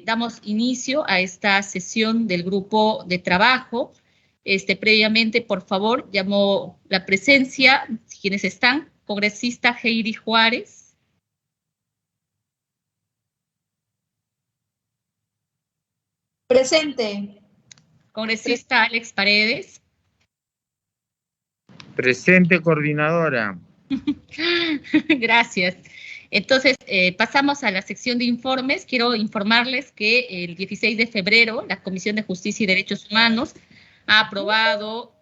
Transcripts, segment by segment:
damos inicio a esta sesión del grupo de trabajo. Previamente, por favor, llamo la presencia, quienes están, congresista Heidi Juárez. Presente. Congresista Alex Paredes. Presente, coordinadora. Gracias. Entonces, pasamos a la sección de informes. Quiero informarles que el 16 de febrero la Comisión de Justicia y Derechos Humanos ha aprobado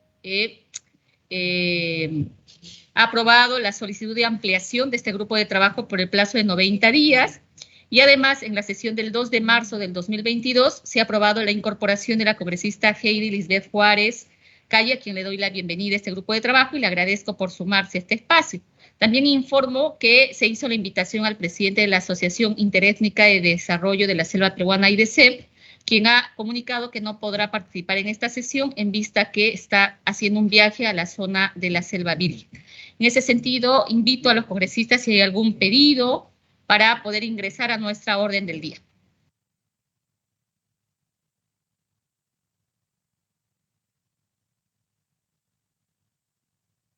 la solicitud de ampliación de este grupo de trabajo por el plazo de 90 días. Y además, en la sesión del 2 de marzo del 2022, se ha aprobado la incorporación de la congresista Heidi Lisbeth Juárez Calle, a quien le doy la bienvenida a este grupo de trabajo y le agradezco por sumarse a este espacio. También informo que se hizo la invitación al presidente de la Asociación Interétnica de Desarrollo de la Selva Peruana, AIDESEP, quien ha comunicado que no podrá participar en esta sesión en vista que está haciendo un viaje a la zona de la Selva Virgen. En ese sentido, invito a los congresistas si hay algún pedido para poder ingresar a nuestra orden del día.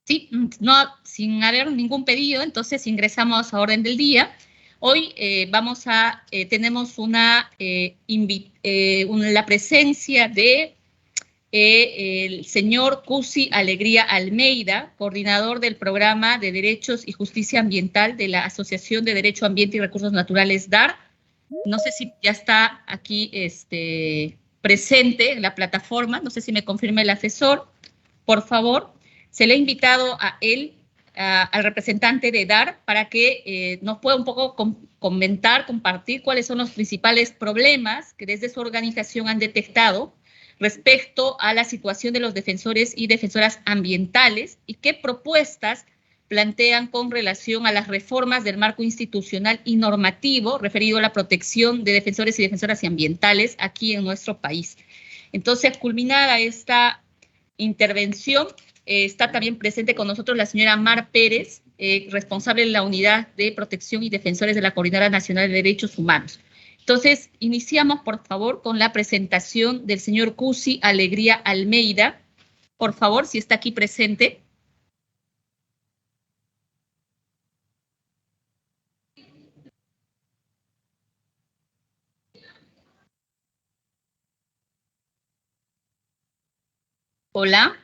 Sí, no, sin haber ningún pedido, entonces ingresamos a orden del día. Hoy tenemos la presencia de el señor Cusi Alegría Almeida, coordinador del Programa de Derechos y Justicia Ambiental de la Asociación de Derecho Ambiente y Recursos Naturales, DAR. No sé si ya está aquí presente en la plataforma, no sé si me confirma el asesor, por favor. Se le ha invitado a él, al representante de DAR, para que nos pueda un poco comentar, compartir cuáles son los principales problemas que desde su organización han detectado respecto a la situación de los defensores y defensoras ambientales y qué propuestas plantean con relación a las reformas del marco institucional y normativo referido a la protección de defensores y defensoras ambientales aquí en nuestro país. Entonces, culminada esta intervención, está también presente con nosotros la señora Mar Pérez, responsable de la Unidad de Protección y Defensores de la Coordinadora Nacional de Derechos Humanos. Entonces, iniciamos, por favor, con la presentación del señor Cusi Alegría Almeida. Por favor, si está aquí presente. Hola.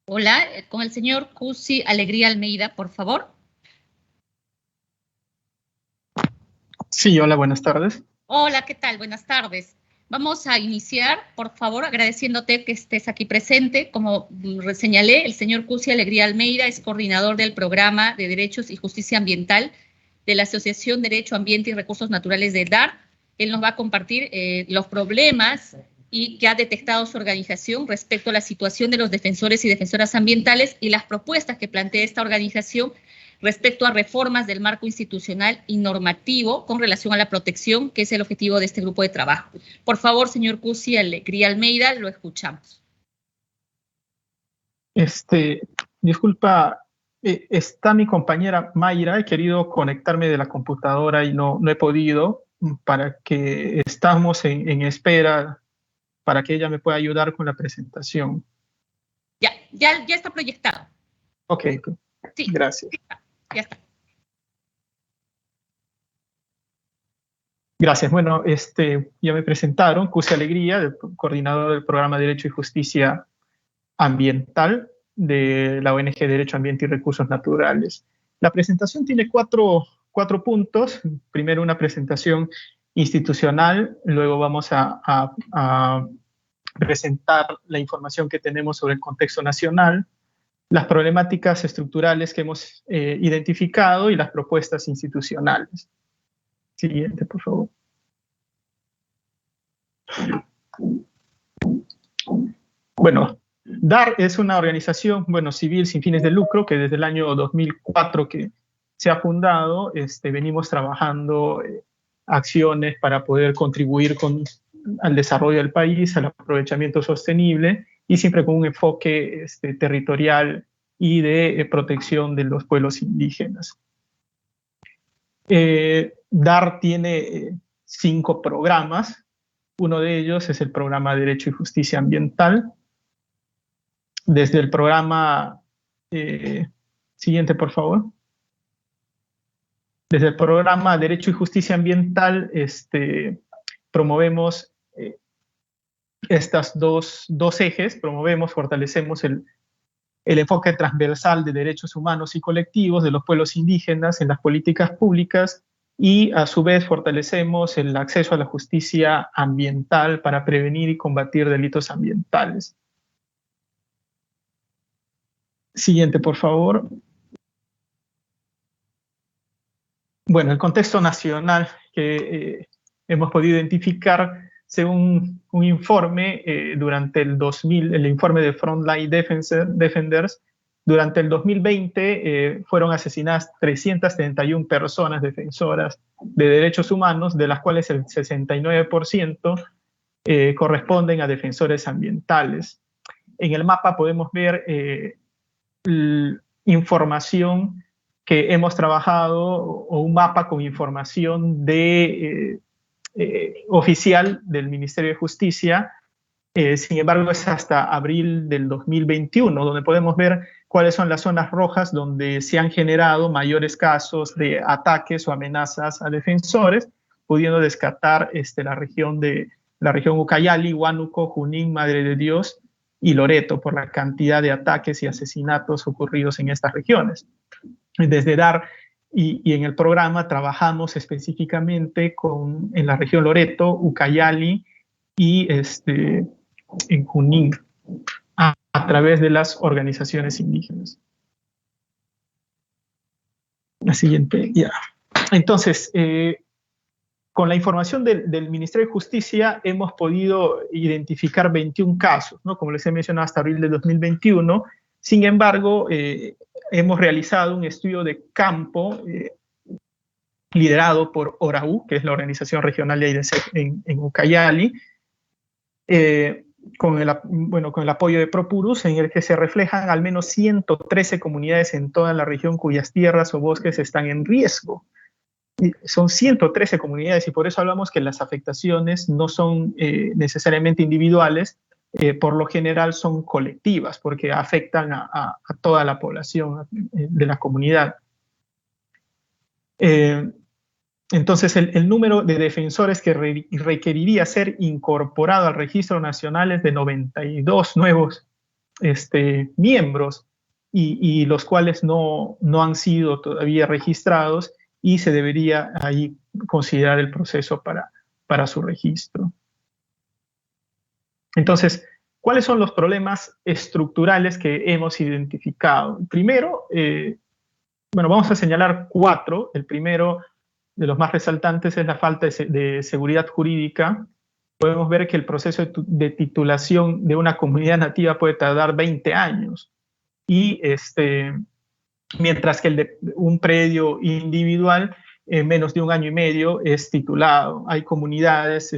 Hola, con el señor Cusi Alegría Almeida, por favor. Sí, hola, buenas tardes. Hola, ¿qué tal? Buenas tardes. Vamos a iniciar, por favor, agradeciéndote que estés aquí presente. Como señalé, el señor Cusi Alegría Almeida es coordinador del Programa de Derechos y Justicia Ambiental de la Asociación Derecho, Ambiente y Recursos Naturales de DAR. Él nos va a compartir los problemas y que ha detectado su organización respecto a la situación de los defensores y defensoras ambientales y las propuestas que plantea esta organización respecto a reformas del marco institucional y normativo con relación a la protección, que es el objetivo de este grupo de trabajo. Por favor, señor Cusi Alegría Almeida, lo escuchamos. Disculpa, está mi compañera Mayra, he querido conectarme de la computadora y no he podido, para que estamos en espera para que ella me pueda ayudar con la presentación. Ya está proyectado. Ok, sí, gracias. Ya está. Gracias. Bueno, ya me presentaron, Cusi Alegría, coordinador del Programa de Derecho y Justicia Ambiental de la ONG Derecho, Ambiente y Recursos Naturales. La presentación tiene cuatro puntos. Primero, una presentación institucional, luego vamos a presentar la información que tenemos sobre el contexto nacional, las problemáticas estructurales que hemos identificado y las propuestas institucionales. Siguiente, por favor. Bueno, DAR es una organización civil sin fines de lucro que desde el año 2004 que se ha fundado, venimos trabajando acciones para poder contribuir al desarrollo del país, al aprovechamiento sostenible y siempre con un enfoque territorial y de protección de los pueblos indígenas. DAR tiene 5 programas. Uno de ellos es el programa Derecho y Justicia Ambiental. Desde el programa, siguiente por favor. Desde el programa Derecho y Justicia Ambiental promovemos estas dos ejes, fortalecemos el enfoque transversal de derechos humanos y colectivos de los pueblos indígenas en las políticas públicas y a su vez fortalecemos el acceso a la justicia ambiental para prevenir y combatir delitos ambientales. Siguiente, por favor. Bueno, el contexto nacional que hemos podido identificar según un informe durante el 2000, el informe de Frontline Defenders, durante el 2020 fueron asesinadas 331 personas defensoras de derechos humanos, de las cuales el 69% corresponden a defensores ambientales. En el mapa podemos ver información que hemos trabajado, o un mapa con información oficial del Ministerio de Justicia. Sin embargo, es hasta abril del 2021, donde podemos ver cuáles son las zonas rojas donde se han generado mayores casos de ataques o amenazas a defensores, pudiendo descartar la región Ucayali, Huánuco, Junín, Madre de Dios y Loreto, por la cantidad de ataques y asesinatos ocurridos en estas regiones. Desde DAR y en el programa trabajamos específicamente en la región Loreto, Ucayali y en Junín, a través de las organizaciones indígenas. La siguiente, ya. Entonces, con la información del Ministerio de Justicia hemos podido identificar 21 casos, ¿no? Como les he mencionado, hasta abril de 2021. Sin embargo, hemos realizado un estudio de campo liderado por ORAU, que es la organización regional de AIDESEC en Ucayali, con el apoyo de Propurus, en el que se reflejan al menos 113 comunidades en toda la región cuyas tierras o bosques están en riesgo. Y son 113 comunidades y por eso hablamos que las afectaciones no son necesariamente individuales, por lo general son colectivas, porque afectan a toda la población de la comunidad. Entonces, el número de defensores que requeriría ser incorporado al registro nacional es de 92 nuevos miembros, y los cuales no han sido todavía registrados, y se debería ahí considerar el proceso para su registro. Entonces, ¿cuáles son los problemas estructurales que hemos identificado? Primero, vamos a señalar 4. El primero de los más resaltantes es la falta de seguridad jurídica. Podemos ver que el proceso de titulación de una comunidad nativa puede tardar 20 años. Y mientras que el de un predio individual, en menos de 1 año y medio es titulado. Hay comunidades,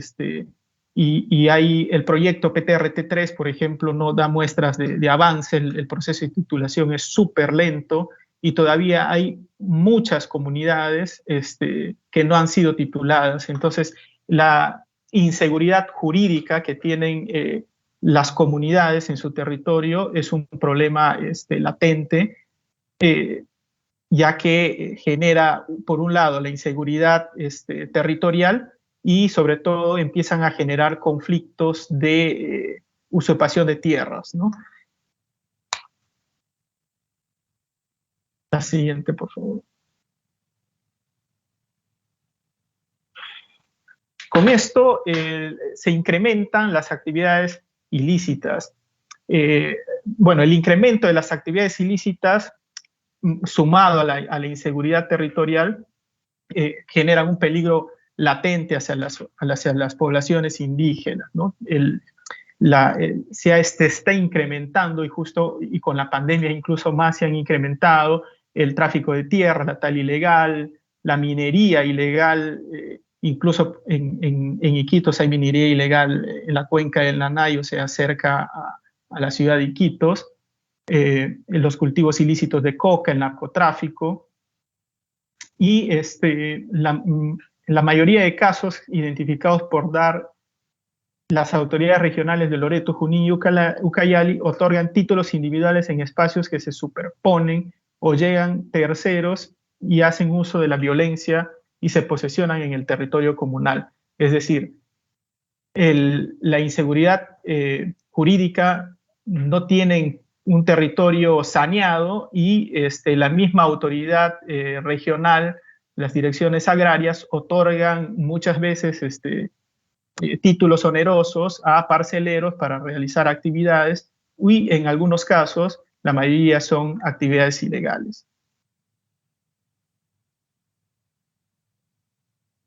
y hay el proyecto PTRT3, por ejemplo, no da muestras de avance. El proceso de titulación es súper lento, y todavía hay muchas comunidades que no han sido tituladas. Entonces, la inseguridad jurídica que tienen las comunidades en su territorio es un problema latente, ya que genera, por un lado, la inseguridad territorial, y sobre todo empiezan a generar conflictos de usurpación de tierras, ¿no? La siguiente, por favor. Con esto se incrementan las actividades ilícitas. El incremento de las actividades ilícitas, sumado a la inseguridad territorial, genera un peligro latente hacia las poblaciones indígenas, ¿no? Se está incrementando, y con la pandemia incluso más se han incrementado el tráfico de tierra, la tala ilegal, la minería ilegal. Incluso en Iquitos hay minería ilegal en la cuenca del Nanay, o sea, cerca a la ciudad de Iquitos, los cultivos ilícitos de coca, el narcotráfico, y la mayoría de casos identificados por DAR, las autoridades regionales de Loreto, Junín y Ucayali otorgan títulos individuales en espacios que se superponen o llegan terceros y hacen uso de la violencia y se posesionan en el territorio comunal. Es decir, la inseguridad jurídica no tiene un territorio saneado y la misma autoridad regional, las direcciones agrarias, otorgan muchas veces títulos onerosos a parceleros para realizar actividades y en algunos casos la mayoría son actividades ilegales.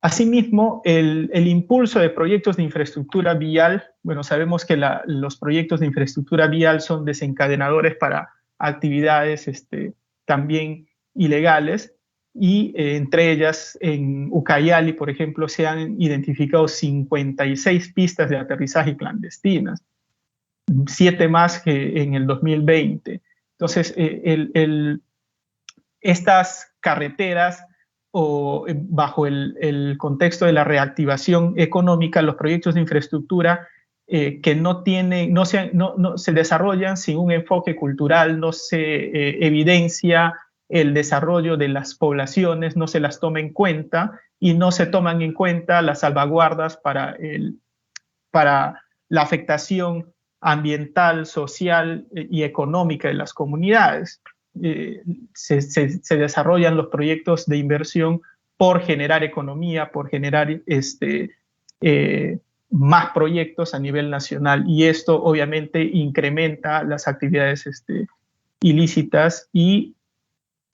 Asimismo, el impulso de proyectos de infraestructura vial, bueno, sabemos que los proyectos de infraestructura vial son desencadenadores para actividades también ilegales, y entre ellas en Ucayali, por ejemplo, se han identificado 56 pistas de aterrizaje clandestinas, 7 más que en el 2020. Entonces, estas carreteras, o bajo el contexto de la reactivación económica, los proyectos de infraestructura que no se desarrollan sin un enfoque cultural, no se evidencia el desarrollo de las poblaciones, no se las toma en cuenta y no se toman en cuenta las salvaguardas para la afectación ambiental, social y económica de las comunidades. Se desarrollan los proyectos de inversión por generar economía, por generar más proyectos a nivel nacional, y esto obviamente incrementa las actividades ilícitas y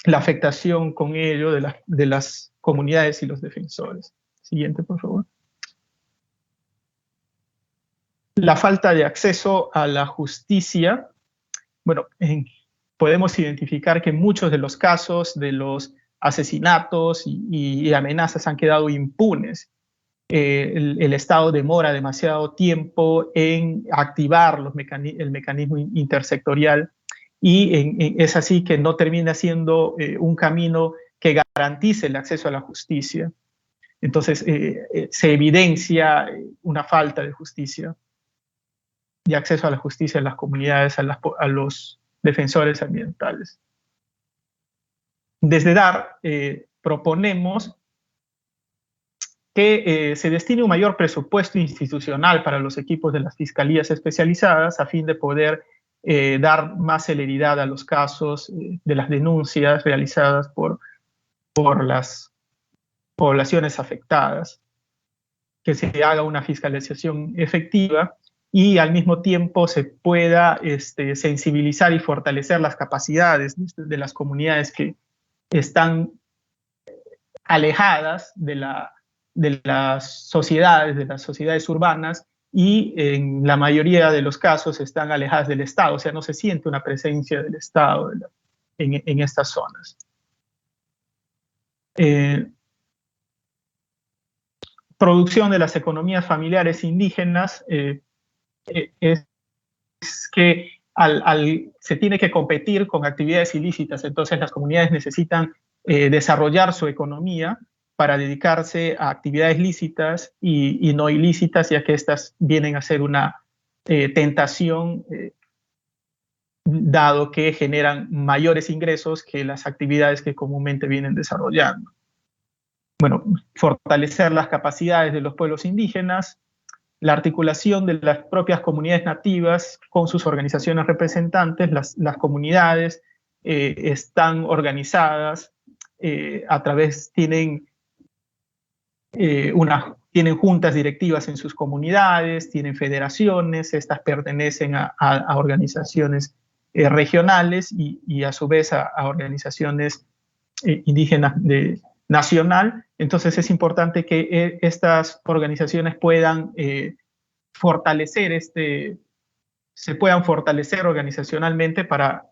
la afectación con ello de las comunidades y los defensores. Siguiente, por favor. La falta de acceso a la justicia. Bueno, podemos identificar que muchos de los casos de los asesinatos y amenazas han quedado impunes. El Estado demora demasiado tiempo en activar el mecanismo intersectorial, y es así que no termina siendo un camino que garantice el acceso a la justicia. Entonces, se evidencia una falta de justicia, de acceso a la justicia en las comunidades, a los defensores ambientales. Desde DAR proponemos que se destine un mayor presupuesto institucional para los equipos de las fiscalías especializadas, a fin de poder dar más celeridad a los casos de las denuncias realizadas por las poblaciones afectadas, que se haga una fiscalización efectiva y al mismo tiempo se pueda sensibilizar y fortalecer las capacidades de las comunidades que están alejadas de las sociedades urbanas, y en la mayoría de los casos están alejadas del Estado, o sea, no se siente una presencia del Estado en estas zonas. Producción de las economías familiares indígenas. Es que se tiene que competir con actividades ilícitas, entonces las comunidades necesitan desarrollar su economía para dedicarse a actividades lícitas y no ilícitas, ya que estas vienen a ser una tentación, dado que generan mayores ingresos que las actividades que comúnmente vienen desarrollando. Bueno, fortalecer las capacidades de los pueblos indígenas, la articulación de las propias comunidades nativas con sus organizaciones representantes. Las comunidades están organizadas tienen juntas directivas en sus comunidades, tienen federaciones, estas pertenecen a organizaciones regionales y a su vez a organizaciones indígenas nacional. Entonces es importante que estas organizaciones puedan se puedan fortalecer organizacionalmente para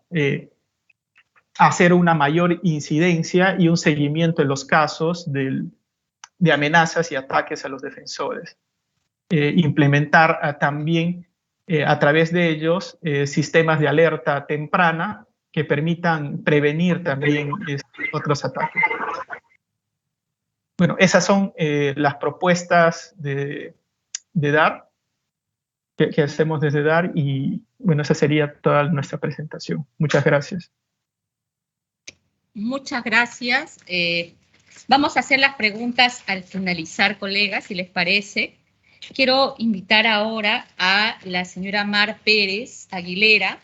hacer una mayor incidencia y un seguimiento en los casos de amenazas y ataques a los defensores. Implementar también a través de ellos sistemas de alerta temprana que permitan prevenir también otros ataques. Bueno, esas son las propuestas de DAR que hacemos desde DAR, y bueno, esa sería toda nuestra presentación. Muchas gracias. Muchas gracias. Vamos a hacer las preguntas al finalizar, colegas, si les parece. Quiero invitar ahora a la señora Mar Pérez Aguilera.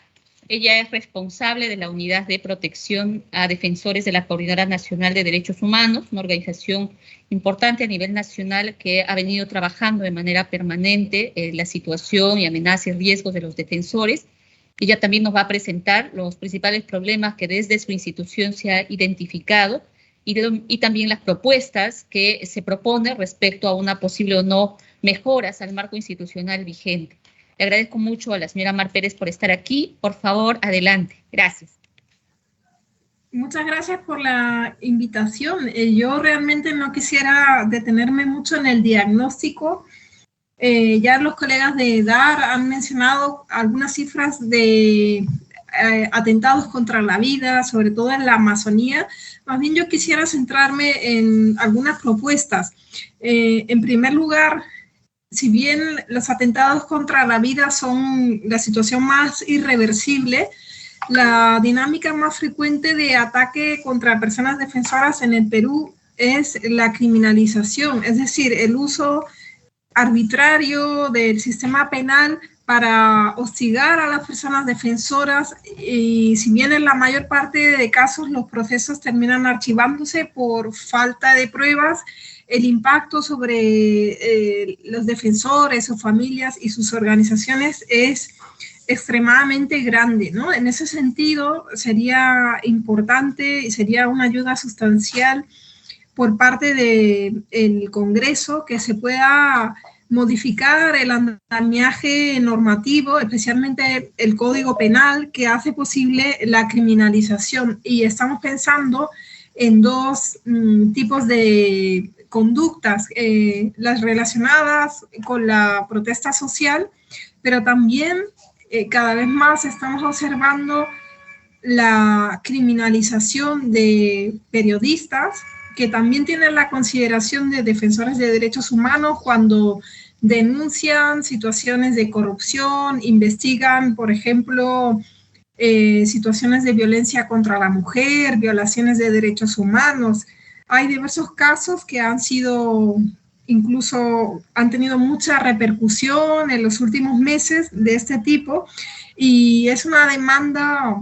Ella es responsable de la Unidad de Protección a Defensores de la Coordinadora Nacional de Derechos Humanos, una organización importante a nivel nacional que ha venido trabajando de manera permanente la situación y amenazas y riesgos de los defensores. Ella también nos va a presentar los principales problemas que desde su institución se ha identificado y también las propuestas que se propone respecto a una posible o no mejoras al marco institucional vigente. Le agradezco mucho a la señora Mar Pérez por estar aquí. Por favor, adelante. Gracias. Muchas gracias por la invitación. Yo realmente no quisiera detenerme mucho en el diagnóstico. Ya los colegas de DAR han mencionado algunas cifras de atentados contra la vida, sobre todo en la Amazonía. Más bien yo quisiera centrarme en algunas propuestas. En primer lugar, si bien los atentados contra la vida son la situación más irreversible, la dinámica más frecuente de ataque contra personas defensoras en el Perú es la criminalización, es decir, el uso arbitrario del sistema penal para hostigar a las personas defensoras, y si bien en la mayor parte de casos los procesos terminan archivándose por falta de pruebas, el impacto sobre los defensores, sus familias y sus organizaciones es extremadamente grande, ¿no? En ese sentido, sería importante y sería una ayuda sustancial por parte del Congreso que se pueda modificar el andamiaje normativo, especialmente el Código Penal, que hace posible la criminalización. Y estamos pensando en dos tipos de conductas, las relacionadas con la protesta social, pero también cada vez más estamos observando la criminalización de periodistas que también tienen la consideración de defensores de derechos humanos cuando denuncian situaciones de corrupción, investigan, por ejemplo, situaciones de violencia contra la mujer, violaciones de derechos humanos. Hay diversos casos que han sido, incluso han tenido mucha repercusión en los últimos meses de este tipo, y es una demanda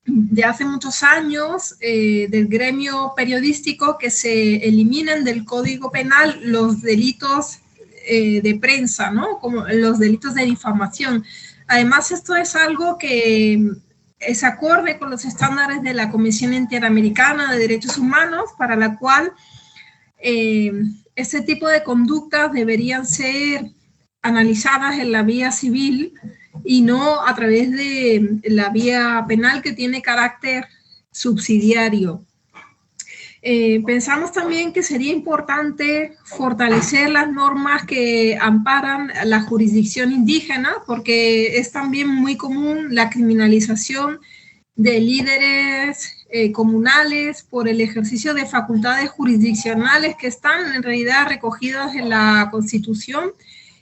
de hace muchos años del gremio periodístico que se eliminen del Código Penal los delitos de prensa, ¿no? Como los delitos de difamación. Además, esto es algo que es acorde con los estándares de la Comisión Interamericana de Derechos Humanos, para la cual este tipo de conductas deberían ser analizadas en la vía civil y no a través de la vía penal, que tiene carácter subsidiario. Pensamos también que sería importante fortalecer las normas que amparan la jurisdicción indígena, porque es también muy común la criminalización de líderes comunales por el ejercicio de facultades jurisdiccionales que están en realidad recogidas en la Constitución,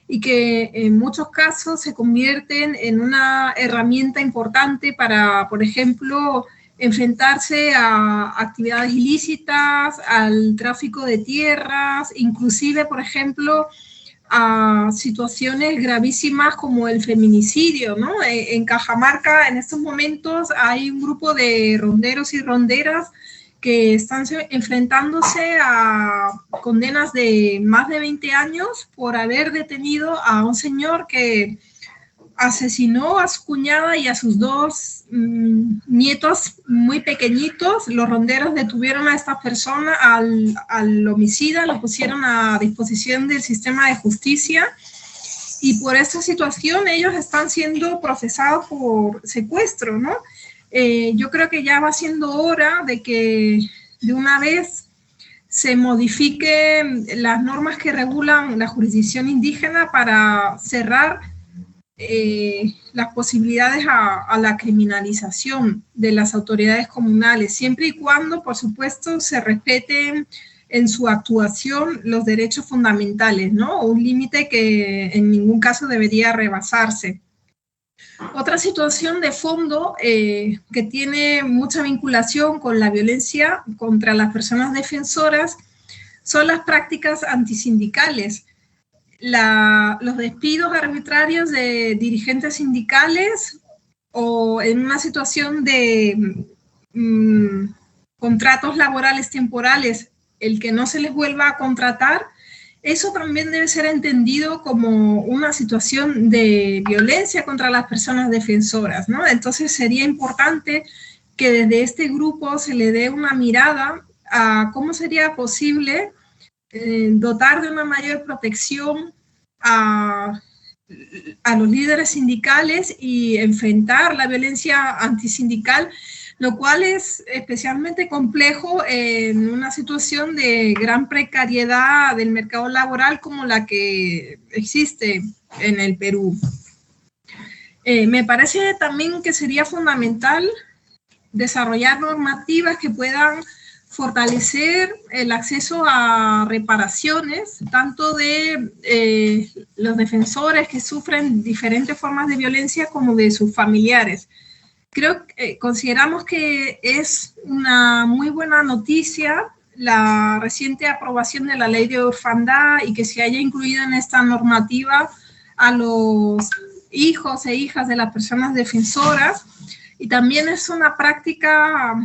y que en muchos casos se convierten en una herramienta importante para, por ejemplo, enfrentarse a actividades ilícitas, al tráfico de tierras, inclusive, por ejemplo, a situaciones gravísimas como el feminicidio, ¿no? En Cajamarca, en estos momentos, hay un grupo de ronderos y ronderas que están enfrentándose a condenas de más de 20 años por haber detenido a un señor que asesinó a su cuñada y a sus dos nietos muy pequeñitos. Los ronderos detuvieron a esta persona, al homicida, lo pusieron a disposición del sistema de justicia, y por esta situación ellos están siendo procesados por secuestro, ¿no? Yo creo que ya va siendo hora de que de una vez se modifiquen las normas que regulan la jurisdicción indígena para cerrar las posibilidades a la criminalización de las autoridades comunales, siempre y cuando, por supuesto, se respeten en su actuación los derechos fundamentales, ¿no? Un límite que en ningún caso debería rebasarse. Otra situación de fondo que tiene mucha vinculación con la violencia contra las personas defensoras son las prácticas antisindicales. Los despidos arbitrarios de dirigentes sindicales o en una situación de contratos laborales temporales, el que no se les vuelva a contratar, eso también debe ser entendido como una situación de violencia contra las personas defensoras, ¿no? Entonces sería importante que desde este grupo se le dé una mirada a cómo sería posible dotar de una mayor protección a los líderes sindicales y enfrentar la violencia antisindical, lo cual es especialmente complejo en una situación de gran precariedad del mercado laboral como la que existe en el Perú. Me parece también que sería fundamental desarrollar normativas que puedan fortalecer el acceso a reparaciones, tanto de los defensores que sufren diferentes formas de violencia como de sus familiares. Consideramos que es una muy buena noticia la reciente aprobación de la ley de orfandad y que se haya incluido en esta normativa a los hijos e hijas de las personas defensoras, y también es una práctica,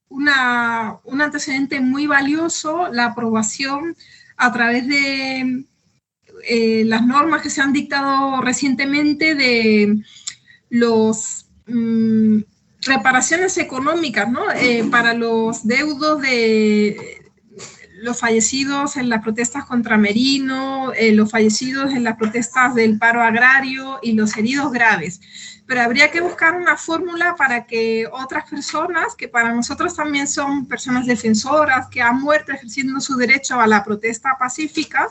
un antecedente muy valioso, la aprobación a través de las normas que se han dictado recientemente de los reparaciones económicas, ¿no? Para los deudos de los fallecidos en las protestas contra Merino, los fallecidos en las protestas del paro agrario y los heridos graves. Pero habría que buscar una fórmula para que otras personas, que para nosotros también son personas defensoras, que han muerto ejerciendo su derecho a la protesta pacífica,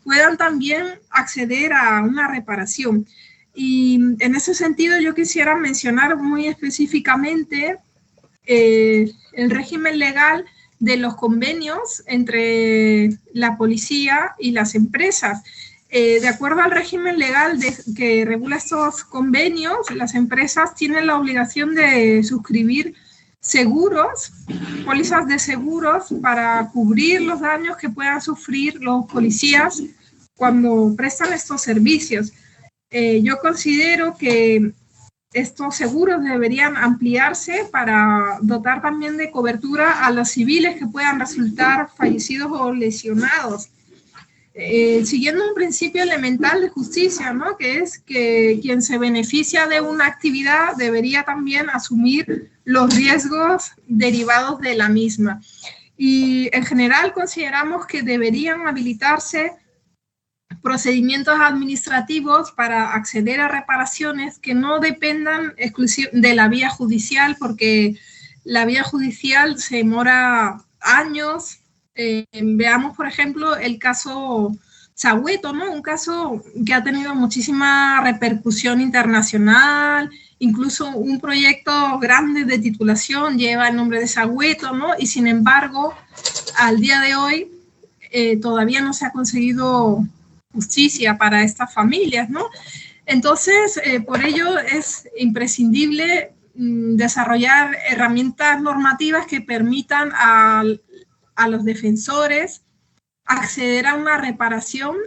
puedan también acceder a una reparación. Y en ese sentido yo quisiera mencionar muy específicamente el régimen legal de los convenios entre la policía y las empresas. De acuerdo al régimen legal que regula estos convenios, las empresas tienen la obligación de suscribir seguros, pólizas de seguros para cubrir los daños que puedan sufrir los policías cuando prestan estos servicios. Yo considero que estos seguros deberían ampliarse para dotar también de cobertura a los civiles que puedan resultar fallecidos o lesionados. Siguiendo un principio elemental de justicia, ¿no? Que es que quien se beneficia de una actividad debería también asumir los riesgos derivados de la misma. Y en general consideramos que deberían habilitarse procedimientos administrativos para acceder a reparaciones que no dependan de la vía judicial, porque la vía judicial se demora años. Veamos, por ejemplo, el caso Sagüeto, ¿no? Un caso que ha tenido muchísima repercusión internacional, incluso un proyecto grande de titulación lleva el nombre de Sagüeto, ¿no? Y sin embargo, al día de hoy todavía no se ha conseguido justicia para estas familias, ¿no? Entonces, por ello es imprescindible desarrollar herramientas normativas que permitan a los defensores acceder a una reparación,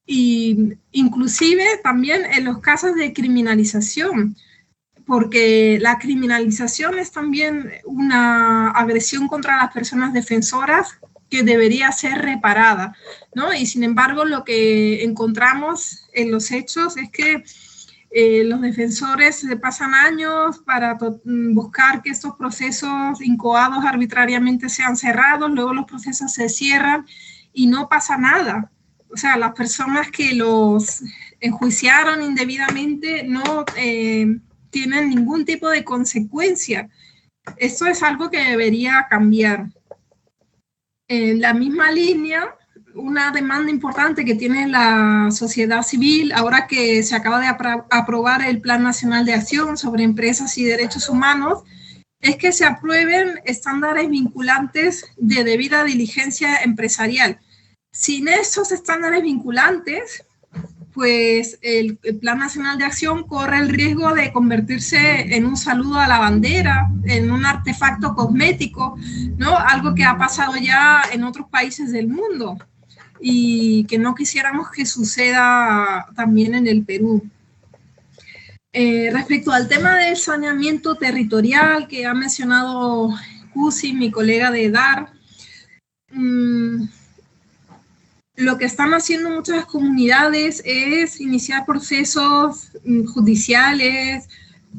y inclusive también en los casos de criminalización, porque la criminalización es también una agresión contra las personas defensoras que debería ser reparada, ¿no? Y sin embargo, lo que encontramos en los hechos es que los defensores pasan años para buscar que estos procesos incoados arbitrariamente sean cerrados, luego los procesos se cierran y no pasa nada. O sea, las personas que los enjuiciaron indebidamente no tienen ningún tipo de consecuencia. Esto es algo que debería cambiar. En la misma línea, una demanda importante que tiene la sociedad civil, ahora que se acaba de aprobar el Plan Nacional de Acción sobre Empresas y Derechos Humanos, es que se aprueben estándares vinculantes de debida diligencia empresarial. Sin esos estándares vinculantes, pues el Plan Nacional de Acción corre el riesgo de convertirse en un saludo a la bandera, en un artefacto cosmético, ¿no? Algo que ha pasado ya en otros países del mundo y que no quisiéramos que suceda también en el Perú. Respecto al tema del saneamiento territorial que ha mencionado Cusi, mi colega de DAR, lo que están haciendo muchas comunidades es iniciar procesos judiciales,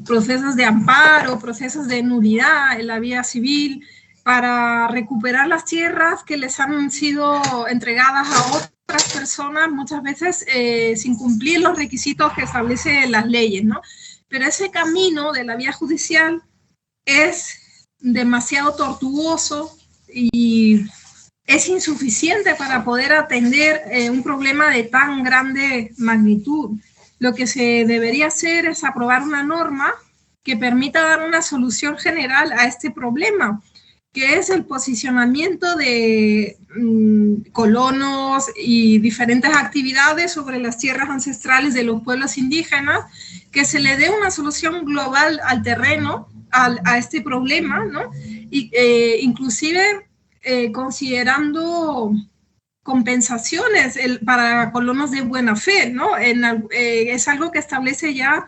procesos de amparo, procesos de nulidad en la vía civil para recuperar las tierras que les han sido entregadas a otras personas, muchas veces sin cumplir los requisitos que establecen las leyes, ¿no? Pero ese camino de la vía judicial es demasiado tortuoso y es insuficiente para poder atender un problema de tan grande magnitud. Lo que se debería hacer es aprobar una norma que permita dar una solución general a este problema, que es el posicionamiento de colonos y diferentes actividades sobre las tierras ancestrales de los pueblos indígenas, que se le dé una solución global al terreno, a este problema, ¿no? Y, inclusive considerando compensaciones para colonos de buena fe, ¿no? Es algo que establece ya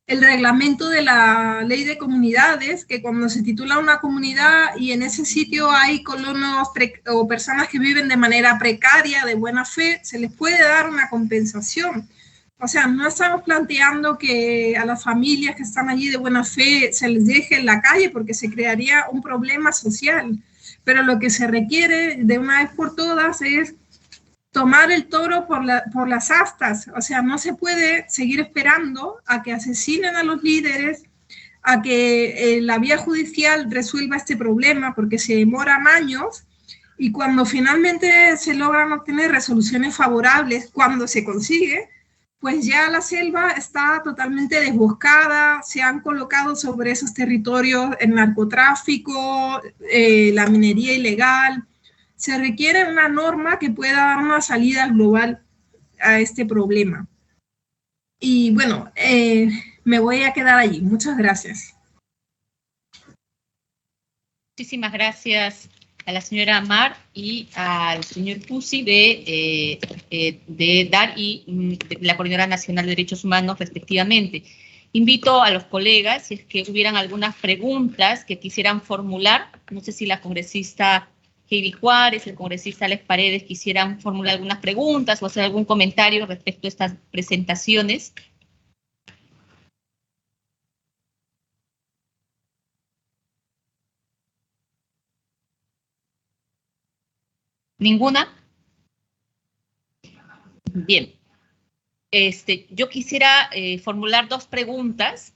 el reglamento de la ley de comunidades, que cuando se titula una comunidad y en ese sitio hay colonos o personas que viven de manera precaria, de buena fe, se les puede dar una compensación. O sea, no estamos planteando que a las familias que están allí de buena fe se les deje en la calle porque se crearía un problema social. Pero lo que se requiere de una vez por todas es tomar el toro por las astas. O sea, no se puede seguir esperando a que asesinen a los líderes, a que la vía judicial resuelva este problema, porque se demoran años, y cuando finalmente se logran obtener resoluciones favorables, cuando se consigue, pues ya la selva está totalmente desboscada, se han colocado sobre esos territorios el narcotráfico, la minería ilegal. Se requiere una norma que pueda dar una salida global a este problema. Y bueno, me voy a quedar allí. Muchas gracias. Muchísimas gracias a la señora Mar y al señor Cusi de DAR y de la Coordinadora Nacional de Derechos Humanos, respectivamente. Invito a los colegas, si es que hubieran algunas preguntas que quisieran formular, no sé si la congresista Heidi Juárez, el congresista Alex Paredes quisieran formular algunas preguntas o hacer algún comentario respecto a estas presentaciones. ¿Ninguna? Bien. Yo quisiera formular dos preguntas.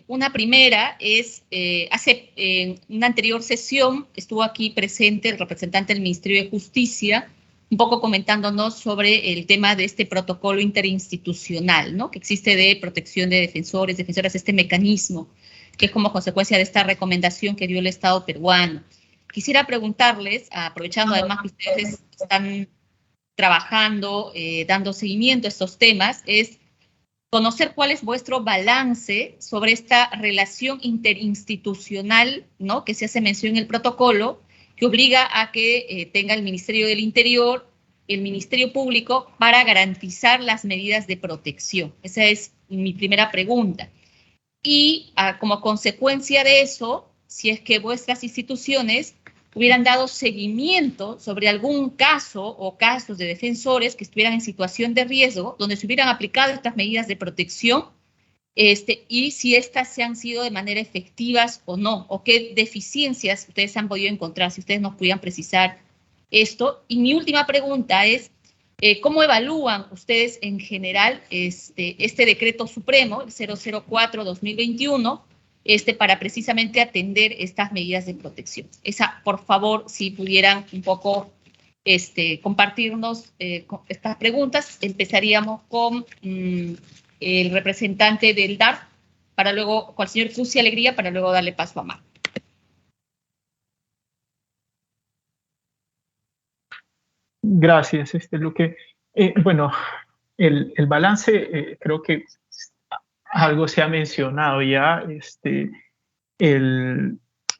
Una primera es, en una anterior sesión estuvo aquí presente el representante del Ministerio de Justicia, un poco comentándonos sobre el tema de este protocolo interinstitucional, ¿no?, que existe de protección de defensores, defensoras, este mecanismo que es como consecuencia de esta recomendación que dio el Estado peruano. Quisiera preguntarles, aprovechando además que ustedes están trabajando, dando seguimiento a estos temas, es conocer cuál es vuestro balance sobre esta relación interinstitucional, ¿no?, que se hace mención en el protocolo, que obliga a que tenga el Ministerio del Interior, el Ministerio Público, para garantizar las medidas de protección. Esa es mi primera pregunta. Y como consecuencia de eso, si es que vuestras instituciones hubieran dado seguimiento sobre algún caso o casos de defensores que estuvieran en situación de riesgo, donde se hubieran aplicado estas medidas de protección, y si estas se han sido de manera efectivas o no, o qué deficiencias ustedes han podido encontrar, si ustedes nos pudieran precisar esto. Y mi última pregunta es, ¿cómo evalúan ustedes en general este decreto supremo, el 004-2021, para precisamente atender estas medidas de protección? Esa, por favor, si pudieran un poco compartirnos estas preguntas. Empezaríamos con el representante del DAR, con el señor Cusi Alegría, para luego darle paso a Mar. Gracias, Luque. Bueno, el balance, creo que algo se ha mencionado ya,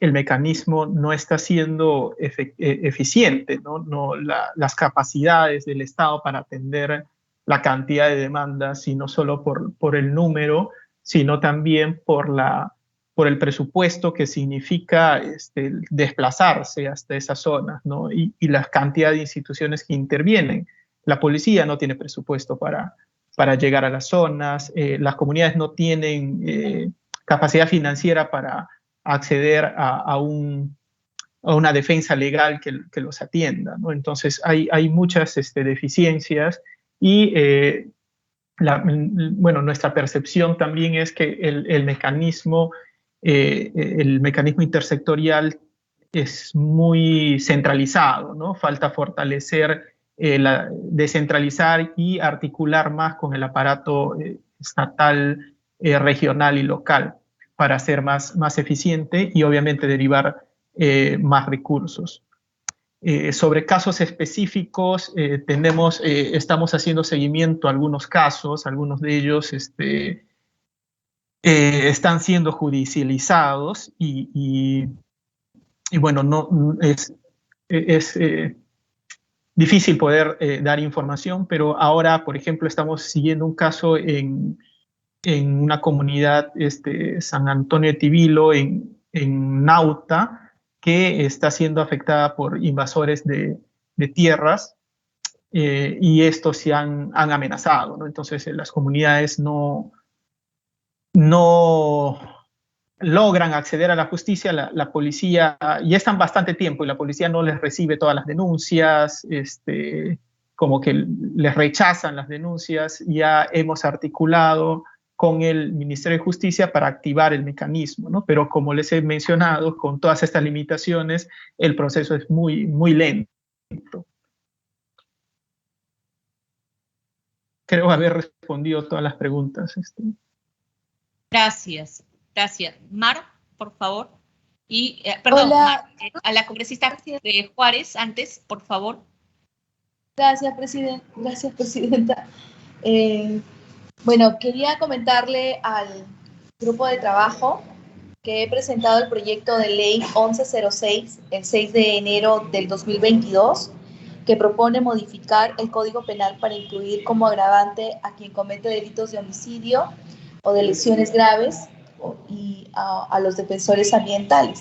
el mecanismo no está siendo eficiente, ¿no? Las capacidades del Estado para atender la cantidad de demandas, y no solo por el número, sino también por el presupuesto que significa desplazarse hasta esas zonas, ¿no? Y la cantidad de instituciones que intervienen. La policía no tiene presupuesto para llegar a las zonas, las comunidades no tienen capacidad financiera para acceder a una defensa legal que los atienda, ¿no? Entonces hay muchas deficiencias y nuestra percepción también es que el mecanismo intersectorial es muy centralizado, ¿no? Falta fortalecer, descentralizar y articular más con el aparato estatal, regional y local para ser más eficiente y obviamente derivar más recursos. Sobre casos específicos, estamos haciendo seguimiento a algunos casos, algunos de ellos están siendo judicializados y bueno, es difícil poder dar información, pero ahora, por ejemplo, estamos siguiendo un caso en una comunidad, San Antonio de Tibilo, en Nauta, que está siendo afectada por invasores de tierras, y estos se han amenazado, ¿no? Entonces las comunidades no logran acceder a la justicia, la policía, ya están bastante tiempo y la policía no les recibe todas las denuncias, como que les rechazan las denuncias. Ya hemos articulado con el Ministerio de Justicia para activar el mecanismo, ¿no? Pero como les he mencionado, con todas estas limitaciones, el proceso es muy, muy lento. Creo haber respondido todas las preguntas. Gracias. Mar, por favor. Y, perdón, Mar, a la congresista de Juárez, antes, por favor. Gracias, presidenta. Bueno, quería comentarle al grupo de trabajo que he presentado el proyecto de ley 1106, el 6 de enero del 2022, que propone modificar el Código Penal para incluir como agravante a quien comete delitos de homicidio o de lesiones graves y a los defensores ambientales.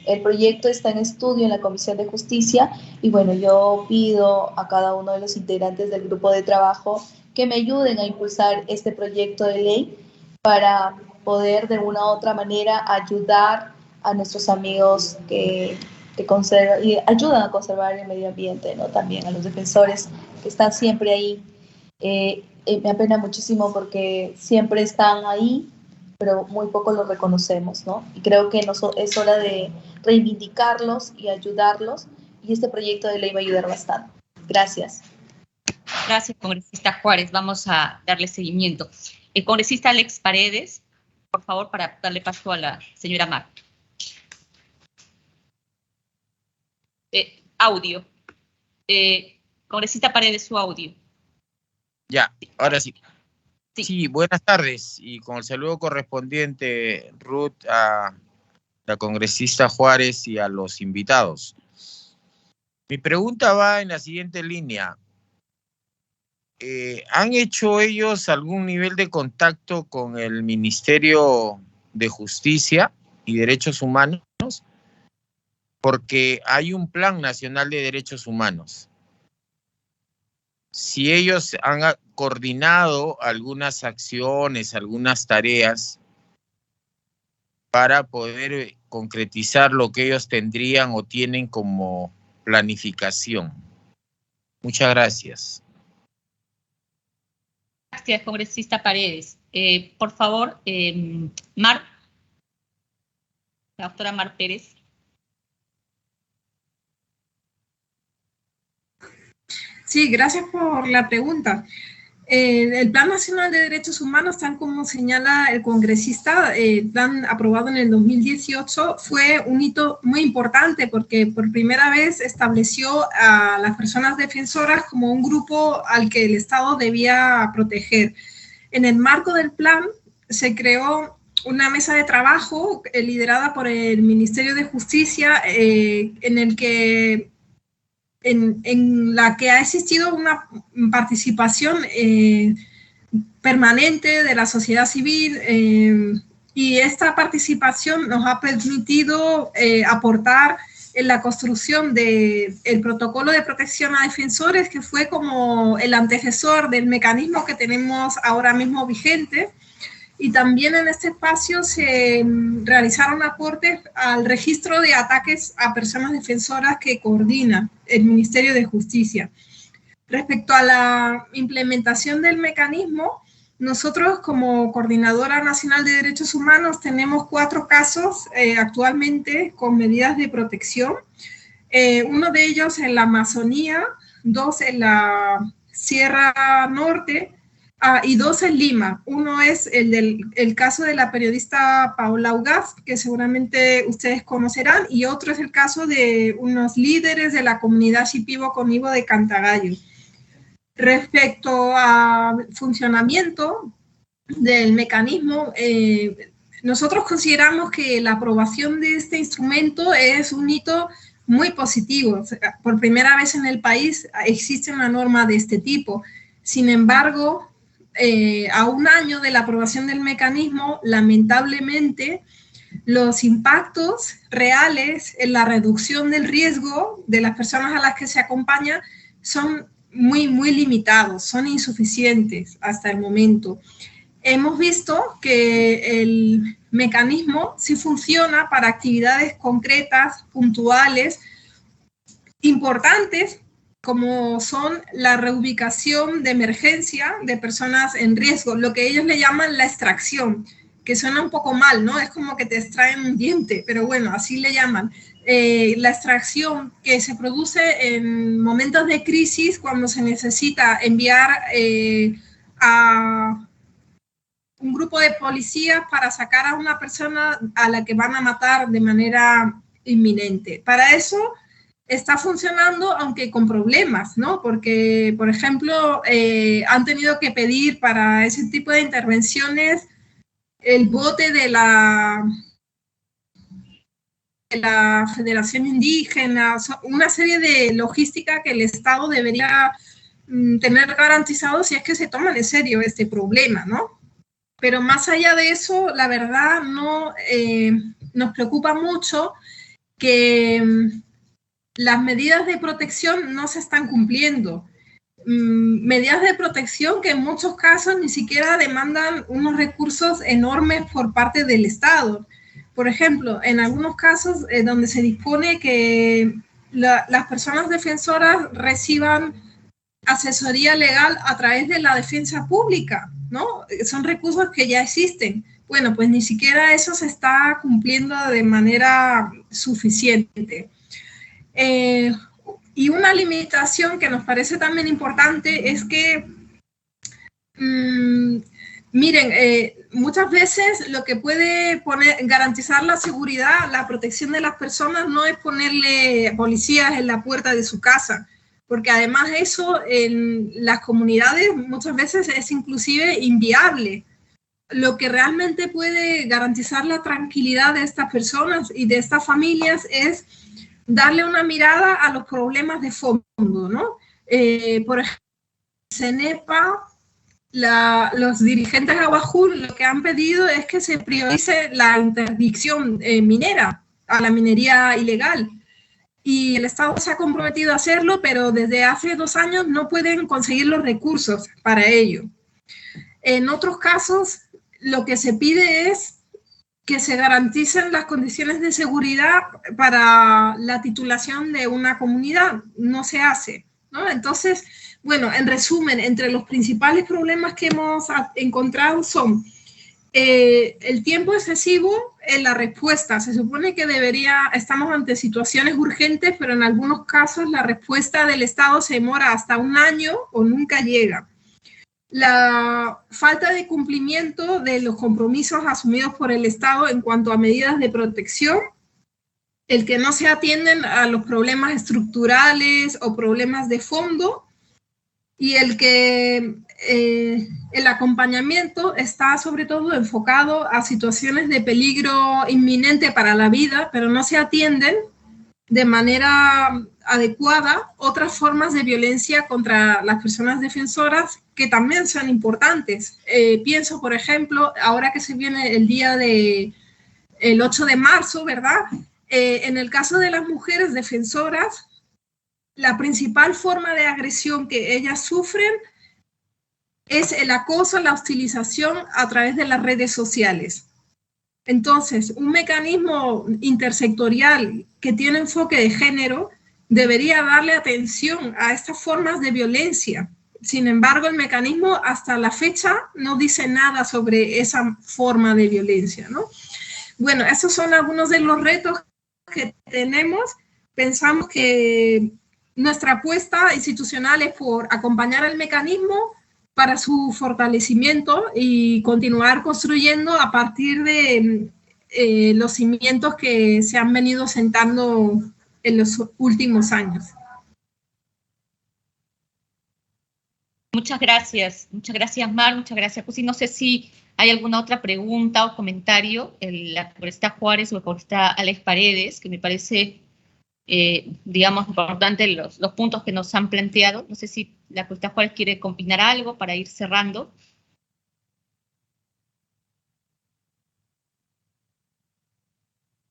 El proyecto está en estudio en la Comisión de Justicia y bueno, yo pido a cada uno de los integrantes del grupo de trabajo que me ayuden a impulsar este proyecto de ley para poder de una u otra manera ayudar a nuestros amigos que conservan y ayudan a conservar el medio ambiente, ¿no? También a los defensores que están siempre ahí. Me apena muchísimo porque siempre están ahí, pero muy poco los reconocemos, ¿no? Y creo que es hora de reivindicarlos y ayudarlos, y este proyecto de ley va a ayudar bastante. Gracias. Gracias, congresista Juárez. Vamos a darle seguimiento. El congresista Alex Paredes, por favor, para darle paso a la señora Mar. Audio. Congresista Paredes, su audio. Ya, ahora sí. Sí. Sí, buenas tardes, y con el saludo correspondiente, Ruth, a la congresista Juárez y a los invitados. Mi pregunta va en la siguiente línea. ¿Han hecho ellos algún nivel de contacto con el Ministerio de Justicia y Derechos Humanos? Porque hay un Plan Nacional de Derechos Humanos. Si ellos han coordinado algunas acciones, algunas tareas para poder concretizar lo que ellos tendrían o tienen como planificación. Muchas gracias. Gracias, congresista Paredes. Por favor, Mar, la doctora Mar Pérez. Sí, gracias por la pregunta. El Plan Nacional de Derechos Humanos, tal como señala el congresista, el plan aprobado en el 2018, fue un hito muy importante porque por primera vez estableció a las personas defensoras como un grupo al que el Estado debía proteger. En el marco del plan se creó una mesa de trabajo liderada por el Ministerio de Justicia, en la que ha existido una participación permanente de la sociedad civil, y esta participación nos ha permitido aportar en la construcción del protocolo de protección a defensores, que fue como el antecesor del mecanismo que tenemos ahora mismo vigente. Y también en este espacio se realizaron aportes al registro de ataques a personas defensoras que coordina el Ministerio de Justicia. Respecto a la implementación del mecanismo, nosotros como Coordinadora Nacional de Derechos Humanos tenemos 4 casos actualmente con medidas de protección. Uno de ellos en la Amazonía, 2 en la Sierra Norte, y 2 en Lima. Uno es el caso de la periodista Paola Ugaz, que seguramente ustedes conocerán, y otro es el caso de unos líderes de la comunidad Shipibo-Conibo de Cantagallo. Respecto al funcionamiento del mecanismo, nosotros consideramos que la aprobación de este instrumento es un hito muy positivo. Por primera vez en el país existe una norma de este tipo. Sin embargo, a un año de la aprobación del mecanismo, lamentablemente, los impactos reales en la reducción del riesgo de las personas a las que se acompaña son muy limitados, son insuficientes hasta el momento. Hemos visto que el mecanismo sí funciona para actividades concretas, puntuales, importantes, como son la reubicación de emergencia de personas en riesgo, lo que ellos le llaman la extracción, que suena un poco mal, ¿no? Es como que te extraen un diente, pero bueno, así le llaman. La extracción que se produce en momentos de crisis cuando se necesita enviar a un grupo de policías para sacar a una persona a la que van a matar de manera inminente. Para eso está funcionando, aunque con problemas, ¿no? Porque, por ejemplo, han tenido que pedir para ese tipo de intervenciones el bote de la Federación Indígena, una serie de logística que el Estado debería tener garantizado si es que se toman en serio este problema, ¿no? Pero más allá de eso, la verdad, no nos preocupa mucho que las medidas de protección no se están cumpliendo. Medidas de protección que en muchos casos ni siquiera demandan unos recursos enormes por parte del Estado. Por ejemplo, en algunos casos donde se dispone que las personas defensoras reciban asesoría legal a través de la defensa pública, ¿no? Son recursos que ya existen. Bueno, pues ni siquiera eso se está cumpliendo de manera suficiente. Y una limitación que nos parece también importante es que, miren, muchas veces lo que puede garantizar la seguridad, la protección de las personas no es ponerle policías en la puerta de su casa, porque además eso en las comunidades muchas veces es inclusive inviable. Lo que realmente puede garantizar la tranquilidad de estas personas y de estas familias es darle una mirada a los problemas de fondo, ¿no? Por ejemplo, CENEPA, los dirigentes de Aguajul lo que han pedido es que se priorice la interdicción minera, a la minería ilegal. Y el Estado se ha comprometido a hacerlo, pero desde hace 2 años no pueden conseguir los recursos para ello. En otros casos, lo que se pide es que se garanticen las condiciones de seguridad para la titulación de una comunidad. No se hace, ¿no? Entonces, bueno, en resumen, entre los principales problemas que hemos encontrado son el tiempo excesivo en la respuesta. Se supone que estamos ante situaciones urgentes, pero en algunos casos la respuesta del Estado se demora hasta un año o nunca llega. La falta de cumplimiento de los compromisos asumidos por el Estado en cuanto a medidas de protección, el que no se atienden a los problemas estructurales o problemas de fondo, y el que el acompañamiento está sobre todo enfocado a situaciones de peligro inminente para la vida, pero no se atienden de manera adecuada otras formas de violencia contra las personas defensoras que también son importantes. Pienso, por ejemplo, ahora que se viene el día el 8 de marzo, ¿verdad? En el caso de las mujeres defensoras, la principal forma de agresión que ellas sufren es el acoso, la hostilización a través de las redes sociales. Entonces, un mecanismo intersectorial que tiene enfoque de género debería darle atención a estas formas de violencia. Sin embargo, el mecanismo hasta la fecha no dice nada sobre esa forma de violencia, ¿no? Bueno, esos son algunos de los retos que tenemos. Pensamos que nuestra apuesta institucional es por acompañar al mecanismo para su fortalecimiento y continuar construyendo a partir de los cimientos que se han venido sentando en los últimos años. Muchas gracias, Mar, muchas gracias, Cusi. No sé si hay alguna otra pregunta o comentario, la congresista Juárez o la congresista Alex Paredes, que me parece, digamos, importante los puntos que nos han planteado. No sé si la congresista Juárez quiere opinar algo para ir cerrando.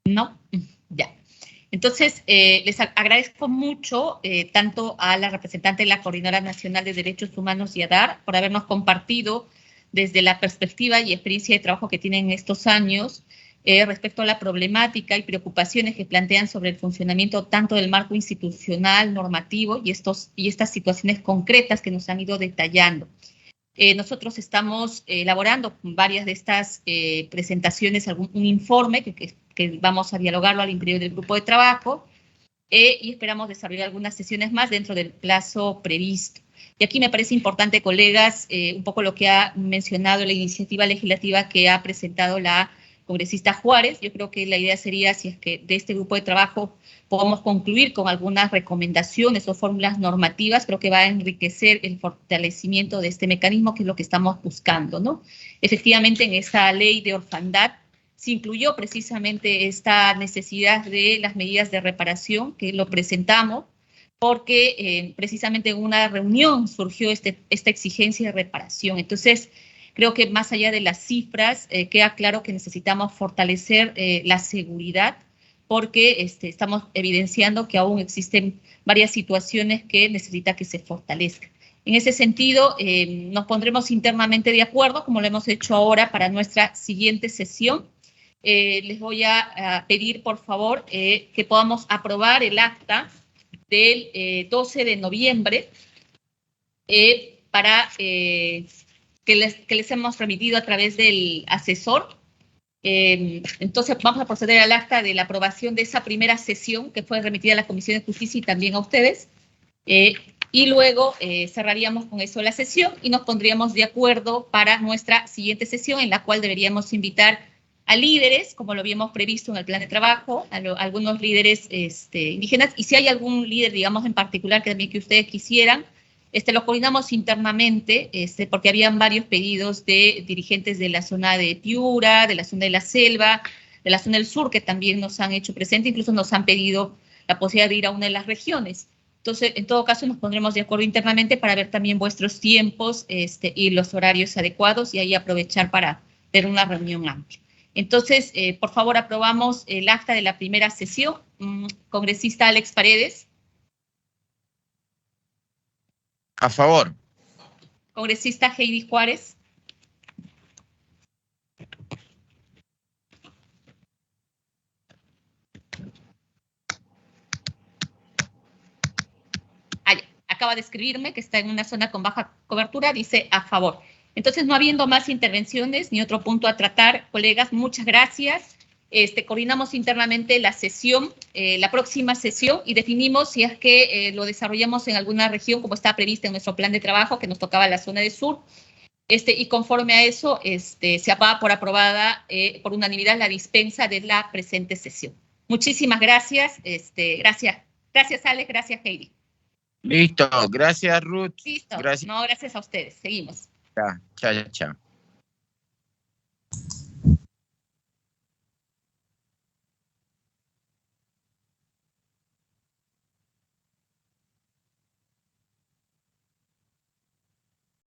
No, ya. Entonces, les agradezco mucho tanto a la representante de la Coordinadora Nacional de Derechos Humanos y a DAR por habernos compartido desde la perspectiva y experiencia de trabajo que tienen estos años respecto a la problemática y preocupaciones que plantean sobre el funcionamiento tanto del marco institucional, normativo y estas situaciones concretas que nos han ido detallando. Nosotros estamos elaborando varias de estas presentaciones, un informe que vamos a dialogarlo al interior del grupo de trabajo y esperamos desarrollar algunas sesiones más dentro del plazo previsto. Y aquí me parece importante, colegas, un poco lo que ha mencionado la iniciativa legislativa que ha presentado la congresista Juárez. Yo creo que la idea sería, si es que de este grupo de trabajo podemos concluir con algunas recomendaciones o fórmulas normativas, creo que va a enriquecer el fortalecimiento de este mecanismo, que es lo que estamos buscando, ¿no? Efectivamente, en esta ley de orfandad se incluyó precisamente esta necesidad de las medidas de reparación, que lo presentamos, porque precisamente en una reunión surgió esta exigencia de reparación. Entonces, creo que más allá de las cifras, queda claro que necesitamos fortalecer la seguridad, porque estamos evidenciando que aún existen varias situaciones que necesita que se fortalezcan. En ese sentido, nos pondremos internamente de acuerdo, como lo hemos hecho ahora para nuestra siguiente sesión. Les voy a pedir, por favor, que podamos aprobar el acta del 12 de noviembre para que les hemos remitido a través del asesor. Entonces vamos a proceder al acta de la aprobación de esa primera sesión que fue remitida a la Comisión de Justicia y también a ustedes, y luego cerraríamos con eso la sesión y nos pondríamos de acuerdo para nuestra siguiente sesión, en la cual deberíamos invitar a líderes, como lo habíamos previsto en el plan de trabajo, a algunos líderes indígenas, y si hay algún líder, digamos, en particular que también que ustedes quisieran, lo coordinamos internamente, porque habían varios pedidos de dirigentes de la zona de Piura, de la zona de la selva, de la zona del sur, que también nos han hecho presente, incluso nos han pedido la posibilidad de ir a una de las regiones. Entonces, en todo caso, nos pondremos de acuerdo internamente para ver también vuestros tiempos y los horarios adecuados, y ahí aprovechar para tener una reunión amplia. Entonces, por favor, aprobamos el acta de la primera sesión. Congresista Alex Paredes. A favor. Congresista Heidi Juárez. Acaba de escribirme que está en una zona con baja cobertura, dice a favor. Entonces, no habiendo más intervenciones ni otro punto a tratar, colegas, muchas gracias. coordinamos internamente la sesión, la próxima sesión, y definimos si es que lo desarrollamos en alguna región como está prevista en nuestro plan de trabajo, que nos tocaba la zona de sur, y conforme a eso se aprueba por aprobada por unanimidad la dispensa de la presente sesión. Muchísimas gracias. Gracias, Alex. Gracias, Heidi. Listo. Gracias, Ruth. Listo. Gracias. No, gracias a ustedes. Seguimos. Chao, chao, chao.